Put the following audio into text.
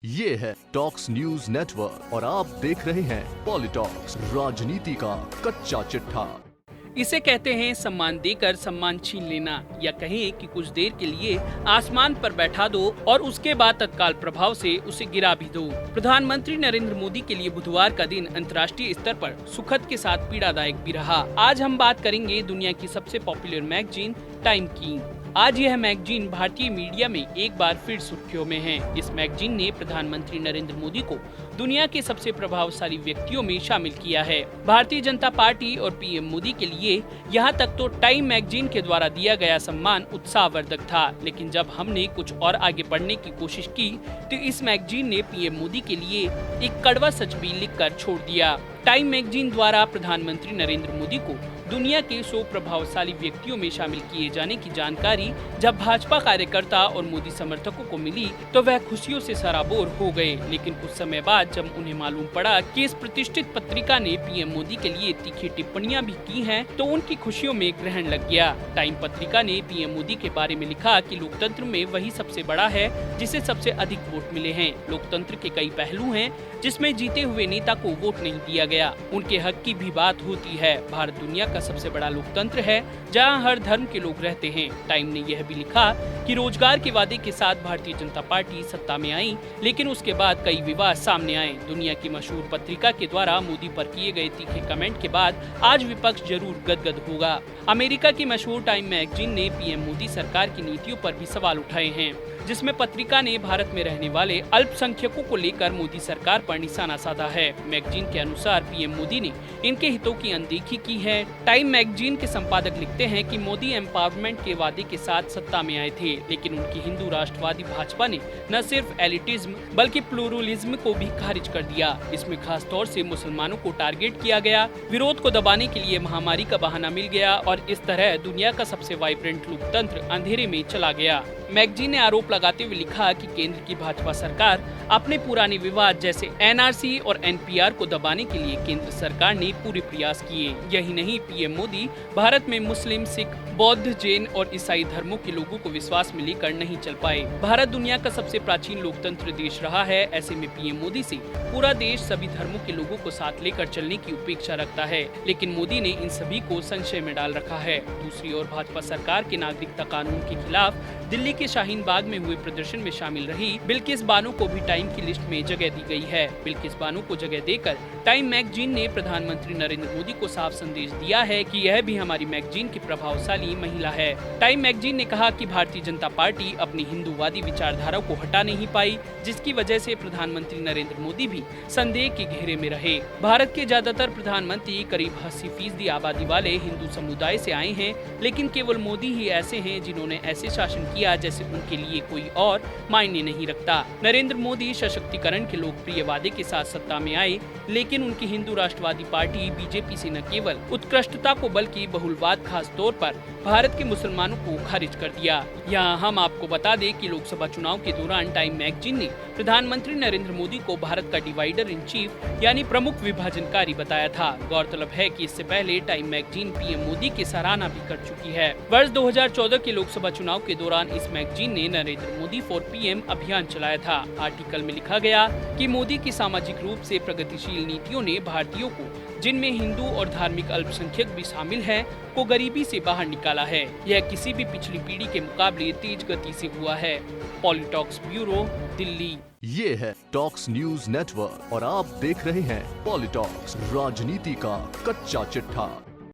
ये है talks news network और आप देख रहे हैं पॉलिटॉक्स, राजनीति का कच्चा चिट्ठा। इसे कहते हैं सम्मान देकर सम्मान छीन लेना, या कहें कि कुछ देर के लिए आसमान पर बैठा दो और उसके बाद तत्काल प्रभाव से उसे गिरा भी दो। प्रधानमंत्री नरेंद्र मोदी के लिए बुधवार का दिन अंतर्राष्ट्रीय स्तर पर सुखद के साथ पीड़ादायक भी रहा। आज हम बात करेंगे दुनिया की सबसे पॉपुलर मैगजीन टाइम की। आज यह मैगजीन भारतीय मीडिया में एक बार फिर सुर्खियों में है। इस मैगजीन ने प्रधानमंत्री नरेंद्र मोदी को दुनिया के सबसे प्रभावशाली व्यक्तियों में शामिल किया है। भारतीय जनता पार्टी और पीएम मोदी के लिए यहाँ तक तो टाइम मैगजीन के द्वारा दिया गया सम्मान उत्साहवर्धक था, लेकिन जब हमने कुछ और आगे बढ़ने की कोशिश की तो इस मैगजीन ने पीएम मोदी के लिए एक कड़वा सच भी लिखकर छोड़ दिया। टाइम मैगजीन द्वारा प्रधानमंत्री नरेंद्र मोदी को दुनिया के 100 प्रभावशाली व्यक्तियों में शामिल किए जाने की जानकारी जब भाजपा कार्यकर्ता और मोदी समर्थकों को मिली तो वह खुशियों से सराबोर हो गए। लेकिन कुछ समय बाद जब उन्हें मालूम पड़ा कि इस प्रतिष्ठित पत्रिका ने पीएम मोदी के लिए तीखी टिप्पणियां भी की हैं, तो उनकी खुशियों में ग्रहण लग गया। टाइम पत्रिका ने पीएम मोदी के बारे में लिखा कि लोकतंत्र में वही सबसे बड़ा है जिसे सबसे अधिक वोट मिले हैं। लोकतंत्र के कई पहलू हैं जिसमें जीते हुए नेता को वोट नहीं दिया गया, उनके हक की भी बात होती है। भारत दुनिया का सबसे बड़ा लोकतंत्र है जहां हर धर्म के लोग रहते हैं। टाइम ने यह भी लिखा कि रोजगार के वादे के साथ भारतीय जनता पार्टी सत्ता में आई, लेकिन उसके बाद कई विवाद सामने आए। दुनिया की मशहूर पत्रिका के द्वारा मोदी पर किए गए तीखे कमेंट के बाद आज विपक्ष जरूर गदगद होगा। अमेरिका की मशहूर टाइम मैगजीन ने पीएम मोदी सरकार की नीतियों पर भी सवाल उठाए हैं, जिसमें पत्रिका ने भारत में रहने वाले अल्पसंख्यकों को लेकर मोदी सरकार पर निशाना साधा है। मैगजीन के अनुसार पीएम मोदी ने इनके हितों की अनदेखी की है। टाइम मैगजीन के संपादक लिखते हैं कि मोदी एम्पावरमेंट के वादे के साथ सत्ता में आए थे, लेकिन उनकी हिंदू राष्ट्रवादी भाजपा ने न सिर्फ एलिटिज्म बल्कि प्लूरलिज्म को भी खारिज कर दिया। इसमें खास तौर से मुसलमानों को टारगेट किया गया। विरोध को दबाने के लिए महामारी का बहाना मिल गया और इस तरह दुनिया का सबसे वाइब्रेंट लोकतंत्र अंधेरे में चला गया। मैगजीन ने आरोप लगाते हुए लिखा कि केंद्र की भाजपा सरकार अपने पुराने विवाद जैसे एनआरसी और एनपीआर को दबाने के लिए केंद्र सरकार ने पूरे प्रयास किए। यही नहीं, पीएम मोदी भारत में मुस्लिम, सिख, बौद्ध, जैन और ईसाई धर्मों के लोगों को विश्वास में लेकर नहीं चल पाए। भारत दुनिया का सबसे प्राचीन लोकतंत्र देश रहा है। ऐसे में पीएम मोदी से पूरा देश सभी धर्मों के लोगों को साथ लेकर चलने की अपेक्षा रखता है, लेकिन मोदी ने इन सभी को संशय में डाल रखा है। दूसरी ओर भाजपा सरकार के नागरिकता कानून के खिलाफ दिल्ली के शाहीन बाग में हुए प्रदर्शन में शामिल रही बिल्किस बानो को भी टाइम की लिस्ट में जगह दी गई है। बिल्किस बानो को जगह देकर टाइम मैगजीन ने प्रधानमंत्री नरेंद्र मोदी को साफ संदेश दिया है कि यह भी हमारी मैगजीन की प्रभावशाली महिला है। टाइम मैगजीन ने कहा कि भारतीय जनता पार्टी अपनी हिंदूवादी विचारधारा को हटा नहीं पाई, जिसकी वजह से प्रधानमंत्री नरेंद्र मोदी भी संदेह के घेरे में रहे। भारत के ज्यादातर प्रधानमंत्री करीब 80% आबादी वाले हिंदू समुदाय से आए हैं, लेकिन केवल मोदी ही ऐसे हैं जिन्होंने ऐसे शासन किया जैसे उनके लिए कोई और मायने नहीं रखता। नरेंद्र मोदी सशक्तिकरण के लोकप्रिय वादे के साथ सत्ता में आए, लेकिन उनकी हिंदू राष्ट्रवादी पार्टी बीजेपी से न केवल उत्कृष्टता को बल्कि बहुलवाद, खास तौर पर भारत के मुसलमानों को खारिज कर दिया। यहाँ हम आपको बता दें कि लोकसभा चुनाव के दौरान टाइम मैगजीन ने प्रधानमंत्री नरेंद्र मोदी को भारत का डिवाइडर इन चीफ यानी प्रमुख विभाजनकारी बताया था। गौरतलब है कि इससे पहले टाइम मैगजीन पीएम मोदी की सराहना भी कर चुकी है। वर्ष 2014 के लोकसभा चुनाव के दौरान इस मैगजीन ने नरेंद्र मोदी फॉर पीएम अभियान चलाया था। आर्टिकल में लिखा गया कि मोदी की सामाजिक रूप से प्रगतिशील नीतियों ने भारतीयों को, जिनमें हिंदू और धार्मिक अल्पसंख्यक भी शामिल हैं, को गरीबी से बाहर निकाला है। यह किसी भी पिछली पीढ़ी के मुकाबले तेज गति से हुआ है। पॉलिटॉक्स ब्यूरो, दिल्ली। ये है टॉक्स न्यूज नेटवर्क और आप देख रहे हैं पॉलिटॉक्स, राजनीति का कच्चा चिट्ठा।